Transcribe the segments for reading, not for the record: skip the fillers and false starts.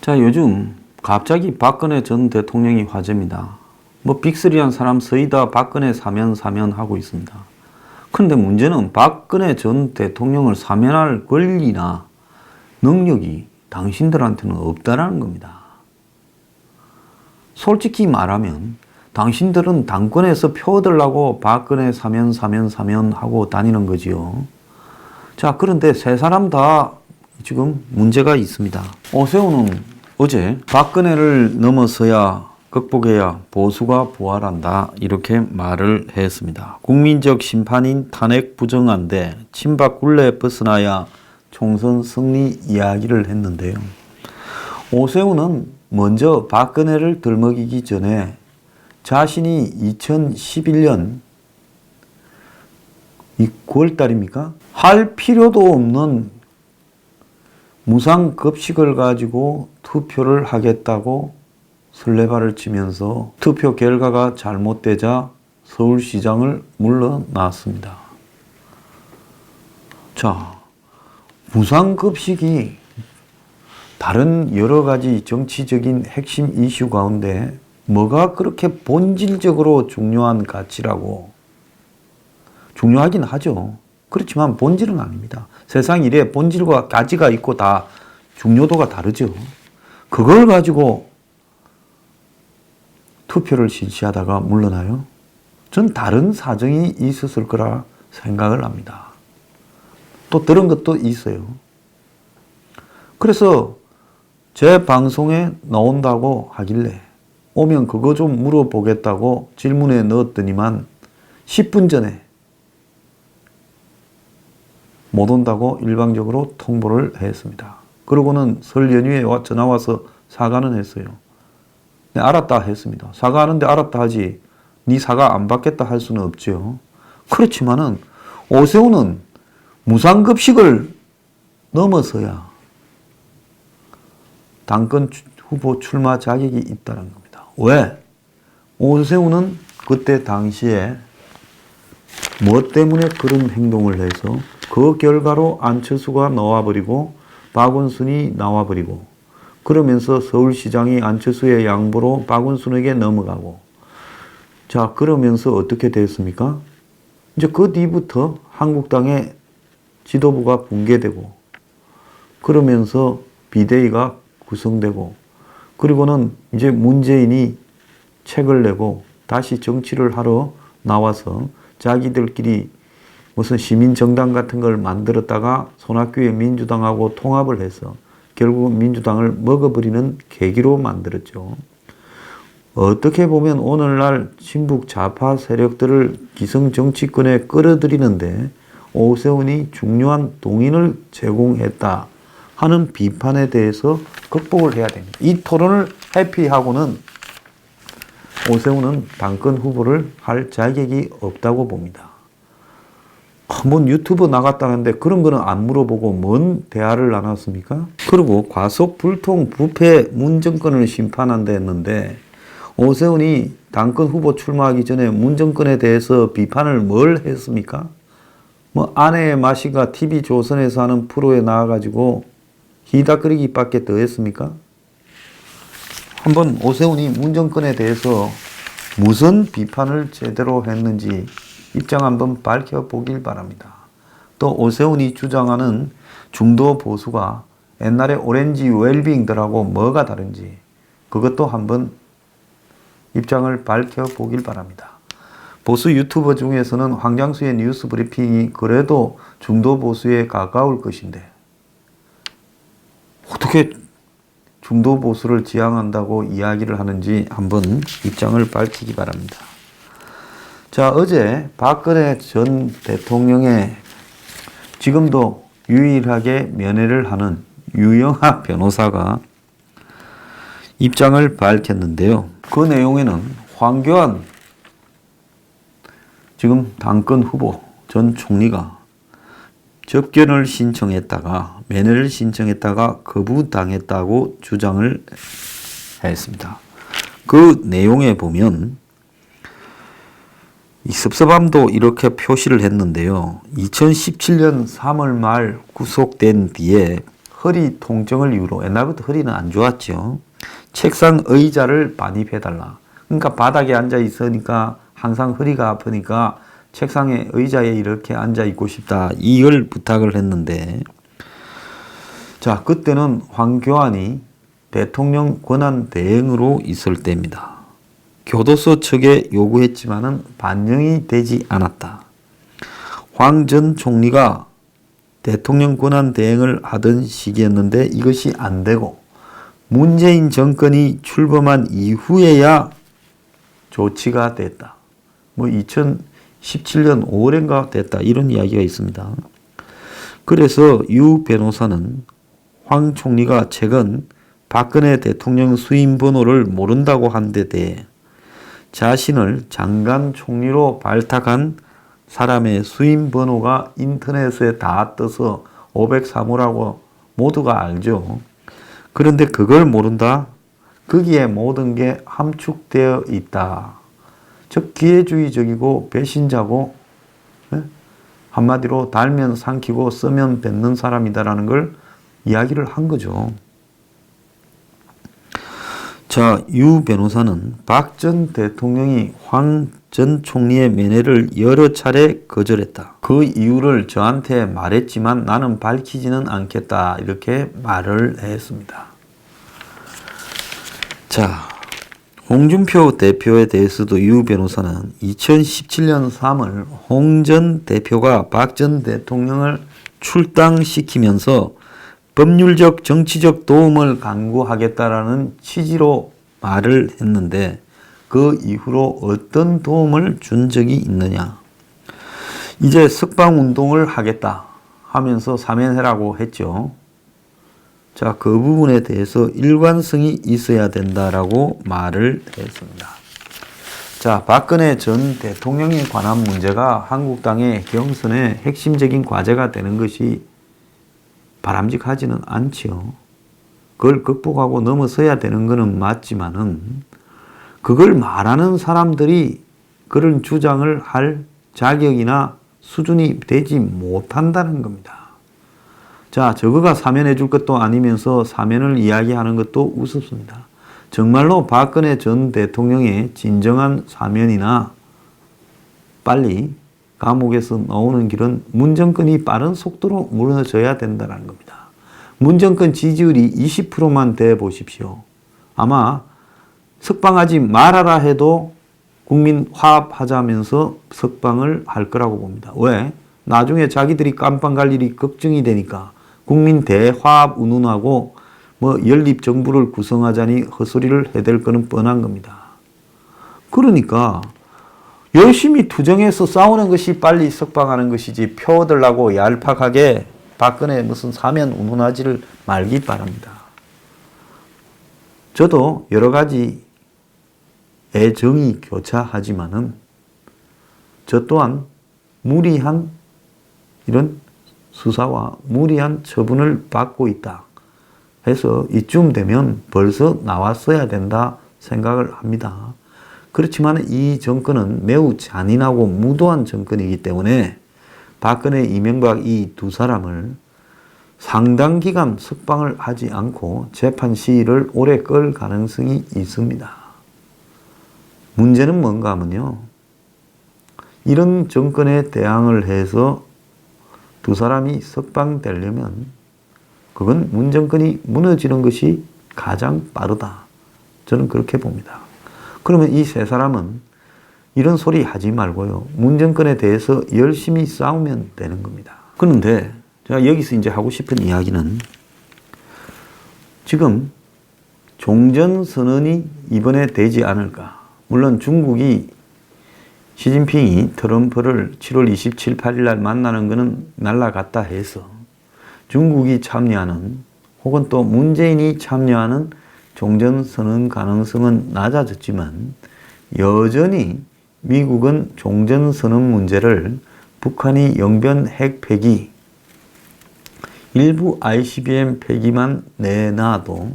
자, 요즘 갑자기 박근혜 전 대통령이 화제입니다. 뭐 빅3한 사람 서이다 박근혜 사면 하고 있습니다. 그런데 문제는 박근혜 전 대통령을 사면할 권리나 능력이 당신들한테는 없다라는 겁니다. 솔직히 말하면 당신들은 당권에서 표 얻으려고 박근혜 사면 하고 다니는 거지요. 자, 그런데 세 사람 다 지금 문제가 있습니다. 오세훈은 어제 박근혜를 넘어서야 극복해야 보수가 부활한다 이렇게 말을 했습니다. 국민적 심판인 탄핵 부정한데 친박 굴레 벗어나야 총선 승리 이야기를 했는데요. 오세훈은 먼저 박근혜를 들먹이기 전에 자신이 2011년 9월달입니까? 할 필요도 없는 무상급식을 가지고 투표를 하겠다고 설레발을 치면서 투표 결과가 잘못되자 서울시장을 물러났습니다. 자, 무상급식이 다른 여러 가지 정치적인 핵심 이슈 가운데 뭐가 그렇게 본질적으로 중요한 가치라고? 중요하긴 하죠. 그렇지만 본질은 아닙니다. 세상 일에 본질과 가치가 있고 다 중요도가 다르죠. 그걸 가지고 투표를 실시하다가 물러나요? 전 다른 사정이 있었을 거라 생각을 합니다. 또 들은 것도 있어요. 그래서 제 방송에 나온다고 하길래 오면 그거 좀 물어보겠다고 질문에 넣었더니만 10분 전에 못 온다고 일방적으로 통보를 했습니다. 그러고는 설 연휴에 전화 와서 사과는 했어요. 네, 알았다 했습니다. 사과하는데 알았다 하지 네 사과 안 받겠다 할 수는 없죠. 그렇지만은 오세훈은 무상급식을 넘어서야 당권 후보 출마 자격이 있다는 겁니다. 왜? 오세훈은 그때 당시에 뭐 때문에 그런 행동을 해서 그 결과로 안철수가 나와버리고 박원순이 나와버리고 그러면서 서울시장이 안철수의 양보로 박원순에게 넘어가고 자 그러면서 어떻게 됐습니까? 이제 그 뒤부터 한국당의 지도부가 붕괴되고 그러면서 비대위가 구성되고 그리고는 이제 문재인이 책을 내고 다시 정치를 하러 나와서 자기들끼리 무슨 시민정당 같은 걸 만들었다가 손학규의 민주당하고 통합을 해서 결국 민주당을 먹어버리는 계기로 만들었죠. 어떻게 보면 오늘날 친북 좌파 세력들을 기성정치권에 끌어들이는데 오세훈이 중요한 동인을 제공했다 하는 비판에 대해서 극복을 해야 됩니다. 이 토론을 회피하고는 오세훈은 당권 후보를 할 자격이 없다고 봅니다. 한번 유튜브 나갔다는데 그런 거는 안 물어보고 뭔 대화를 나눴습니까? 그리고 과속 불통 부패 문정권을 심판한다 했는데 오세훈이 당권 후보 출마하기 전에 문정권에 대해서 비판을 뭘 했습니까? 뭐 아내의 마씨가 TV조선에서 하는 프로에 나와가지고 히다끓이기밖에 더 했습니까? 한번 오세훈이 문정권에 대해서 무슨 비판을 제대로 했는지 입장 한번 밝혀보길 바랍니다. 또 오세훈이 주장하는 중도 보수가 옛날에 오렌지 웰빙들하고 뭐가 다른지 그것도 한번 입장을 밝혀보길 바랍니다. 보수 유튜버 중에서는 황장수의 뉴스 브리핑이 그래도 중도 보수에 가까울 것인데 어떻게 중도 보수를 지향한다고 이야기를 하는지 한번 입장을 밝히기 바랍니다. 자, 어제 박근혜 전 대통령의 지금도 유일하게 면회를 하는 유영하 변호사가 입장을 밝혔는데요. 그 내용에는 황교안 지금 당권 후보 전 총리가 접견을 신청했다가 면회를 신청했다가 거부당했다고 주장을 했습니다. 그 내용에 보면 이 섭섭함도 이렇게 표시를 했는데요. 2017년 3월 말 구속된 뒤에 허리 통증을 이유로, 옛날부터 허리는 안 좋았죠. 책상 의자를 반입해달라. 그러니까 바닥에 앉아 있으니까 항상 허리가 아프니까 책상에 의자에 이렇게 앉아 있고 싶다. 이걸 부탁을 했는데, 자, 그때는 황교안이 대통령 권한 대행으로 있을 때입니다. 교도소 측에 요구했지만은 반영이 되지 않았다. 황 전 총리가 대통령 권한 대행을 하던 시기였는데 이것이 안 되고 문재인 정권이 출범한 이후에야 조치가 됐다. 뭐 2017년 5월인가 됐다. 이런 이야기가 있습니다. 그래서 유 변호사는 황 총리가 최근 박근혜 대통령 수임 번호를 모른다고 한 데 대해 자신을 장관 총리로 발탁한 사람의 수임 번호가 인터넷에 다 떠서 503호라고 모두가 알죠. 그런데 그걸 모른다? 거기에 모든 게 함축되어 있다. 즉 기회주의적이고 배신자고, 한마디로 달면 삼키고 쓰면 뱉는 사람이다라는 걸 이야기를 한 거죠. 자, 유 변호사는 박 전 대통령이 황 전 총리의 면회를 여러 차례 거절했다. 그 이유를 저한테 말했지만 나는 밝히지는 않겠다. 이렇게 말을 했습니다. 자, 홍준표 대표에 대해서도 유 변호사는 2017년 3월 홍 전 대표가 박 전 대통령을 출당시키면서 법률적 정치적 도움을 강구하겠다라는 취지로 말을 했는데 그 이후로 어떤 도움을 준 적이 있느냐. 이제 석방운동을 하겠다 하면서 사면해라고 했죠. 자, 그 부분에 대해서 일관성이 있어야 된다라고 말을 했습니다. 자, 박근혜 전 대통령에 관한 문제가 한국당의 경선의 핵심적인 과제가 되는 것이 바람직하지는 않지요. 그걸 극복하고 넘어서야 되는 것은 맞지만은 그걸 말하는 사람들이 그런 주장을 할 자격이나 수준이 되지 못한다는 겁니다. 자, 저거가 사면해 줄 것도 아니면서 사면을 이야기하는 것도 우습습니다. 정말로 박근혜 전 대통령의 진정한 사면이나 빨리 감옥에서 나오는 길은 문정권이 빠른 속도로 무너져야 된다는 겁니다. 문정권 지지율이 20%만 돼 보십시오. 아마 석방하지 말아라 해도 국민 화합하자면서 석방을 할 거라고 봅니다. 왜? 나중에 자기들이 깜빵 갈 일이 걱정이 되니까 국민 대화합 운운하고 뭐 연립 정부를 구성하자니 헛소리를 해댈 거는 뻔한 겁니다. 그러니까 열심히 투쟁해서 싸우는 것이 빨리 석방하는 것이지 표 얻으려고 얄팍하게 박근혜 무슨 사면 운운하지를 말기 바랍니다. 저도 여러 가지 애정이 교차하지만은 저 또한 무리한 이런 수사와 무리한 처분을 받고 있다 해서 이쯤 되면 벌써 나왔어야 된다 생각을 합니다. 그렇지만 이 정권은 매우 잔인하고 무도한 정권이기 때문에 박근혜, 이명박 이 두 사람을 상당 기간 석방을 하지 않고 재판 시일을 오래 끌 가능성이 있습니다. 문제는 뭔가 하면요. 이런 정권에 대항을 해서 두 사람이 석방되려면 그건 문정권이 무너지는 것이 가장 빠르다. 저는 그렇게 봅니다. 그러면 이 세 사람은 이런 소리 하지 말고요. 문정권에 대해서 열심히 싸우면 되는 겁니다. 그런데 제가 여기서 이제 하고 싶은 이야기는 지금 종전선언이 이번에 되지 않을까. 물론 중국이 시진핑이 트럼프를 7월 27, 8일 날 만나는 것은 날라갔다 해서 중국이 참여하는 혹은 또 문재인이 참여하는 종전선언 가능성은 낮아졌지만 여전히 미국은 종전선언 문제를 북한이 영변 핵 폐기, 일부 ICBM 폐기만 내놔도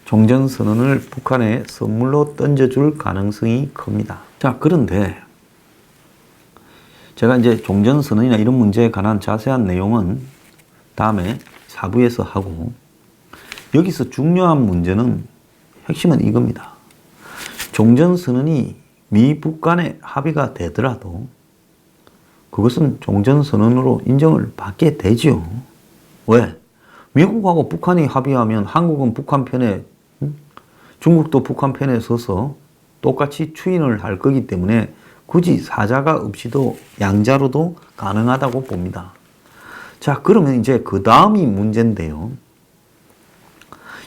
종전선언을 북한에 선물로 던져줄 가능성이 큽니다. 자, 그런데 제가 이제 종전선언이나 이런 문제에 관한 자세한 내용은 다음에 4부에서 하고, 여기서 중요한 문제는 핵심은 이겁니다. 종전선언이 미, 북 간의 합의가 되더라도 그것은 종전선언으로 인정을 받게 되지요. 왜? 미국하고 북한이 합의하면 한국은 북한 편에, 중국도 북한 편에 서서 똑같이 추인을 할 거기 때문에 굳이 사자가 없이도 양자로도 가능하다고 봅니다. 자, 그러면 이제 그 다음이 문제인데요.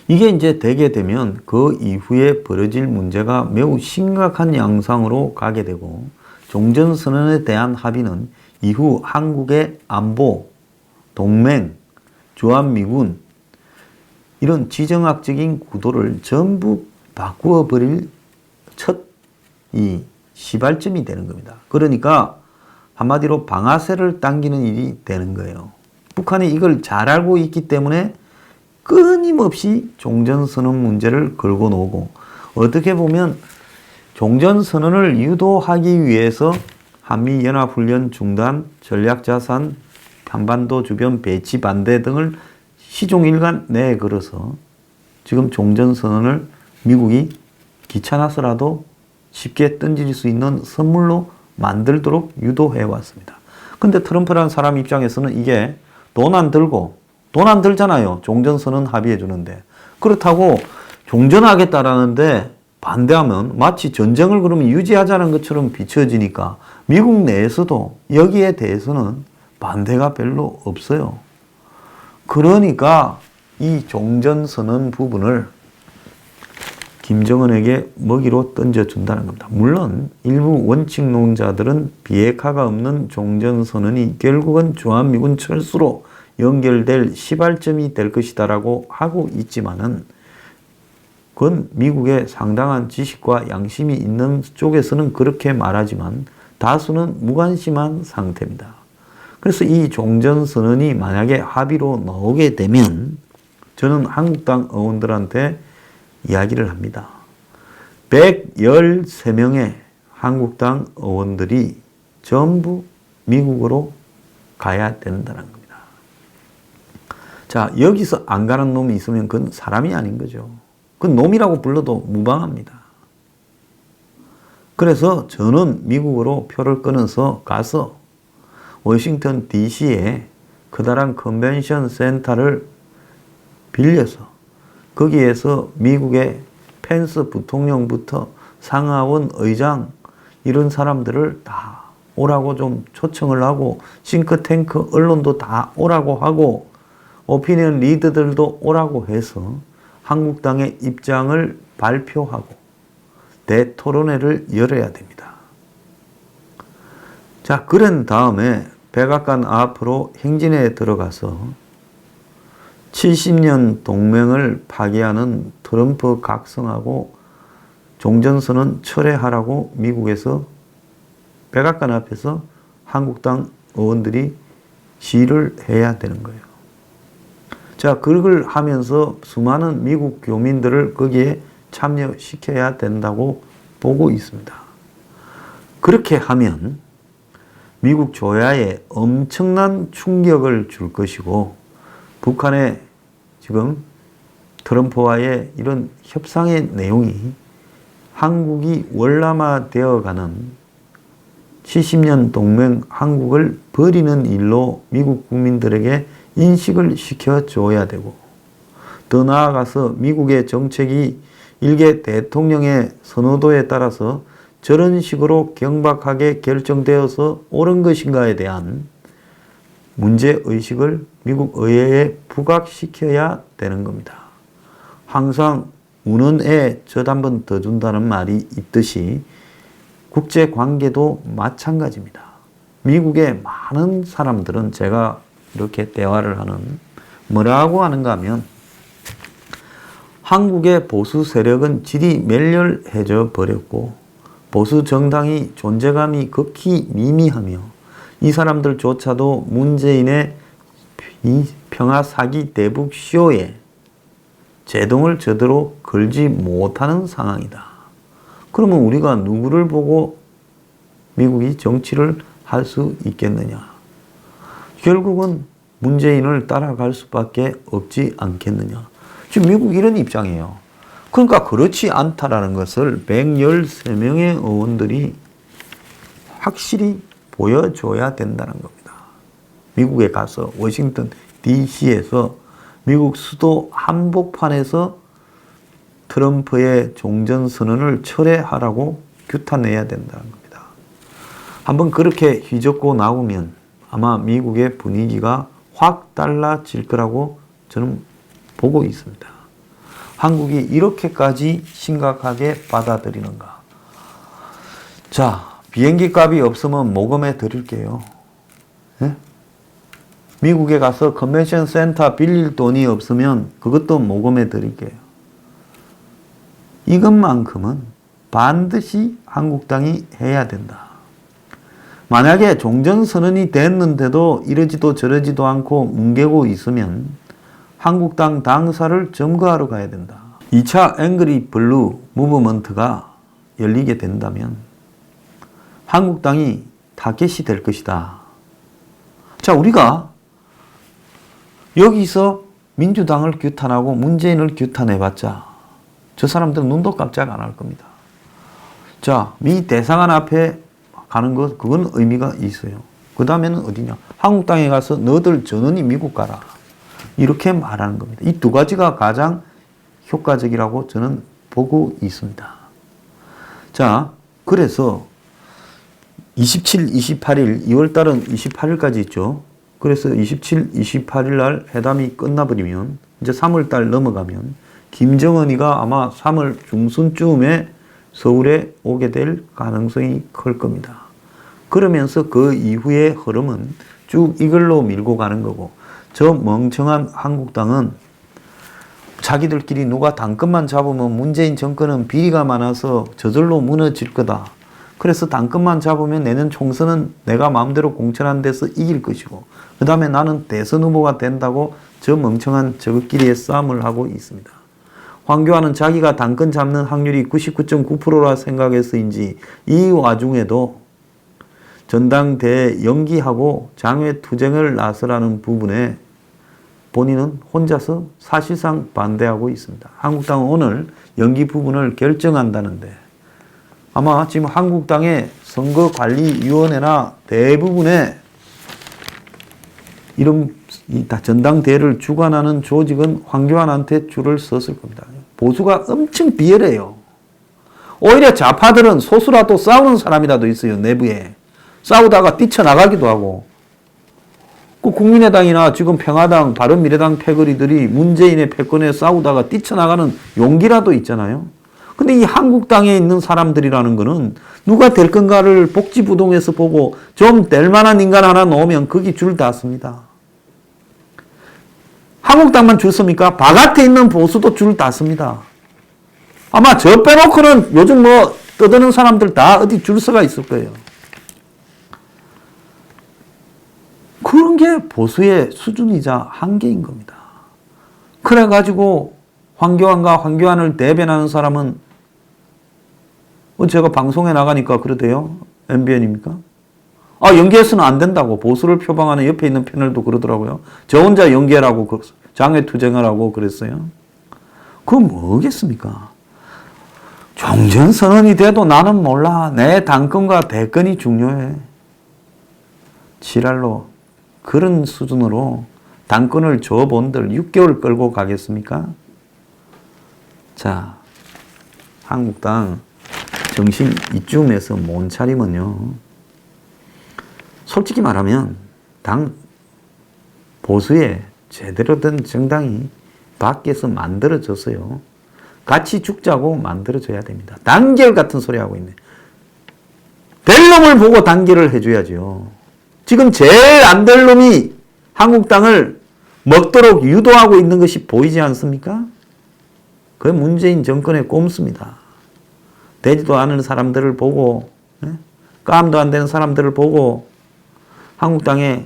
이게 이제 되게 되면 그 이후에 벌어질 문제가 매우 심각한 양상으로 가게 되고, 종전선언에 대한 합의는 이후 한국의 안보, 동맹, 주한미군 이런 지정학적인 구도를 전부 바꾸어 버릴 첫 이 시발점이 되는 겁니다. 그러니까 한마디로 방아쇠를 당기는 일이 되는 거예요. 북한이 이걸 잘 알고 있기 때문에 끊임없이 종전선언 문제를 걸고 놓고, 어떻게 보면 종전선언을 유도하기 위해서 한미연합훈련 중단, 전략자산, 한반도 주변 배치 반대 등을 시종일관 내걸어서 지금 종전선언을 미국이 귀찮아서라도 쉽게 던질 수 있는 선물로 만들도록 유도해 왔습니다. 근데 트럼프라는 사람 입장에서는 이게 돈 안 들잖아요. 종전선언 합의해 주는데. 그렇다고 종전하겠다라는데 반대하면 마치 전쟁을 그러면 유지하자는 것처럼 비춰지니까 미국 내에서도 여기에 대해서는 반대가 별로 없어요. 그러니까 이 종전선언 부분을 김정은에게 먹이로 던져준다는 겁니다. 물론 일부 원칙론자들은 비핵화가 없는 종전선언이 결국은 주한미군 철수로 연결될 시발점이 될 것이다라고 하고 있지만은, 그건 미국의 상당한 지식과 양심이 있는 쪽에서는 그렇게 말하지만 다수는 무관심한 상태입니다. 그래서 이 종전선언이 만약에 합의로 나오게 되면 저는 한국당 의원들한테 이야기를 합니다. 113명의 한국당 의원들이 전부 미국으로 가야 된다는 겁니다. 자, 여기서 안 가는 놈이 있으면 그건 사람이 아닌 거죠. 그건 놈이라고 불러도 무방합니다. 그래서 저는 미국으로 표를 끊어서 가서 워싱턴 DC에 커다란 컨벤션 센터를 빌려서 거기에서 미국의 펜스 부통령부터 상하원 의장 이런 사람들을 다 오라고 좀 초청을 하고, 싱크탱크 언론도 다 오라고 하고, 오피니언 리더들도 오라고 해서 한국당의 입장을 발표하고 대토론회를 열어야 됩니다. 자, 그런 다음에 백악관 앞으로 행진에 들어가서 70년 동맹을 파기하는 트럼프 각성하고 종전선언 철회하라고 미국에서 백악관 앞에서 한국당 의원들이 시위를 해야 되는 거예요. 자, 그걸 하면서 수많은 미국 교민들을 거기에 참여시켜야 된다고 보고 있습니다. 그렇게 하면 미국 조야에 엄청난 충격을 줄 것이고, 북한의 지금 트럼프와의 이런 협상의 내용이 한국이 월남화되어가는 70년 동맹 한국을 버리는 일로 미국 국민들에게 인식을 시켜줘야 되고, 더 나아가서 미국의 정책이 일개 대통령의 선호도에 따라서 저런 식으로 경박하게 결정되어서 옳은 것인가에 대한 문제의식을 미국 의회에 부각시켜야 되는 겁니다. 항상 우는 애 젖 한 번 더 준다는 말이 있듯이 국제관계도 마찬가지입니다. 미국의 많은 사람들은 제가 이렇게 대화를 하는 뭐라고 하는가 하면, 한국의 보수 세력은 질이 멸렬해져 버렸고 보수 정당이 존재감이 극히 미미하며 이 사람들조차도 문재인의 평화 사기 대북 쇼에 제동을 제대로 걸지 못하는 상황이다. 그러면 우리가 누구를 보고 미국이 정치를 할 수 있겠느냐? 결국은 문재인을 따라갈 수밖에 없지 않겠느냐. 지금 미국 이런 입장이에요. 그러니까 그렇지 않다라는 것을 113명의 의원들이 확실히 보여줘야 된다는 겁니다. 미국에 가서 워싱턴 DC에서 미국 수도 한복판에서 트럼프의 종전선언을 철회하라고 규탄해야 된다는 겁니다. 한번 그렇게 휘젓고 나오면 아마 미국의 분위기가 확 달라질 거라고 저는 보고 있습니다. 한국이 이렇게까지 심각하게 받아들이는가? 자, 비행기 값이 없으면 모금해 드릴게요. 예? 미국에 가서 컨벤션 센터 빌릴 돈이 없으면 그것도 모금해 드릴게요. 이것만큼은 반드시 한국당이 해야 된다. 만약에 종전선언이 됐는데도 이러지도 저러지도 않고 뭉개고 있으면 한국당 당사를 점거하러 가야 된다. 2차 앵그리 블루 무브먼트가 열리게 된다면 한국당이 타겟이 될 것이다. 자, 우리가 여기서 민주당을 규탄하고 문재인을 규탄해봤자 저 사람들은 눈도 깜짝 안 할 겁니다. 자, 미 대사관 앞에 가는 것, 그건 의미가 있어요. 그 다음에는 어디냐? 한국당에 가서 너들 전원이 미국 가라. 이렇게 말하는 겁니다. 이 두 가지가 가장 효과적이라고 저는 보고 있습니다. 자, 그래서 27, 28일, 2월달은 28일까지 있죠. 그래서 27, 28일 날 회담이 끝나버리면 이제 3월달 넘어가면 김정은이가 아마 3월 중순쯤에 서울에 오게 될 가능성이 클 겁니다. 그러면서 그 이후의 흐름은 쭉 이걸로 밀고 가는 거고, 저 멍청한 한국당은 자기들끼리 누가 당권만 잡으면 문재인 정권은 비리가 많아서 저절로 무너질 거다. 그래서 당권만 잡으면 내년 총선은 내가 마음대로 공천한 데서 이길 것이고, 그 다음에 나는 대선 후보가 된다고 저 멍청한 저것끼리의 싸움을 하고 있습니다. 황교안은 자기가 당권 잡는 확률이 99.9%라 생각해서인지 이 와중에도 전당대회 연기하고 장외투쟁을 나서라는 부분에 본인은 혼자서 사실상 반대하고 있습니다. 한국당은 오늘 연기 부분을 결정한다는데 아마 지금 한국당의 선거관리위원회나 대부분의 이런 전당대회를 주관하는 조직은 황교안한테 줄을 섰을 겁니다. 보수가 엄청 비열해요. 오히려 좌파들은 소수라도 싸우는 사람이라도 있어요. 내부에. 싸우다가 뛰쳐나가기도 하고. 그 국민의당이나 지금 평화당, 바른미래당 패거리들이 문재인의 패권에 싸우다가 뛰쳐나가는 용기라도 있잖아요. 근데 이 한국당에 있는 사람들이라는 거는 누가 될 건가를 복지부동에서 보고 좀 될 만한 인간 하나 놓으면 거기 줄 닫습니다. 한국당만 줄 섭니까? 바깥에 있는 보수도 줄 닫습니다. 아마 저 빼놓고는 요즘 뭐 떠드는 사람들 다 어디 줄 서가 있을 거예요. 그런 게 보수의 수준이자 한계인 겁니다. 그래가지고 황교안과 황교안을 대변하는 사람은 제가 방송에 나가니까 그러대요. MBN입니까? 연기해서는 안 된다고 보수를 표방하는 옆에 있는 패널도 그러더라고요. 저 혼자 연기하라고 장외투쟁을 하고 그랬어요. 그건 뭐겠습니까? 종전선언이 돼도 나는 몰라. 내 당권과 대권이 중요해. 지랄로 그런 수준으로 당권을 줘본들 6개월 끌고 가겠습니까? 자, 한국당 정신 이쯤에서 못 차리면요. 솔직히 말하면 당 보수에 제대로 된 정당이 밖에서 만들어졌어요. 같이 죽자고 만들어져야 됩니다. 단결 같은 소리 하고 있네. 될 놈을 보고 단결을 해줘야죠. 지금 제일 안 될 놈이 한국당을 먹도록 유도하고 있는 것이 보이지 않습니까? 그게 문재인 정권의 꼼수입니다. 되지도 않은 사람들을 보고, 깜도 안 되는 사람들을 보고 한국당에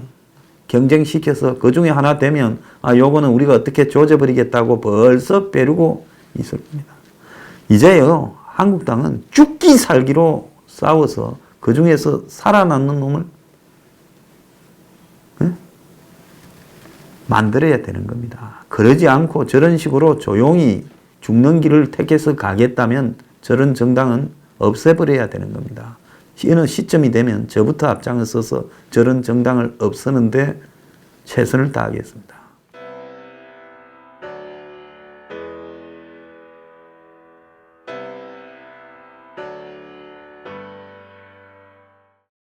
경쟁시켜서 그 중에 하나 되면 요거는 우리가 어떻게 조져버리겠다고 벌써 빼르고 있을 겁니다. 이제요, 한국당은 죽기 살기로 싸워서 그 중에서 살아남는 놈을 만들어야 되는 겁니다. 그러지 않고 저런 식으로 조용히 죽는 길을 택해서 가겠다면 저런 정당은 없애버려야 되는 겁니다. 어느 시점이 되면 저부터 앞장을 서서 저런 정당을 없애는데 최선을 다하겠습니다.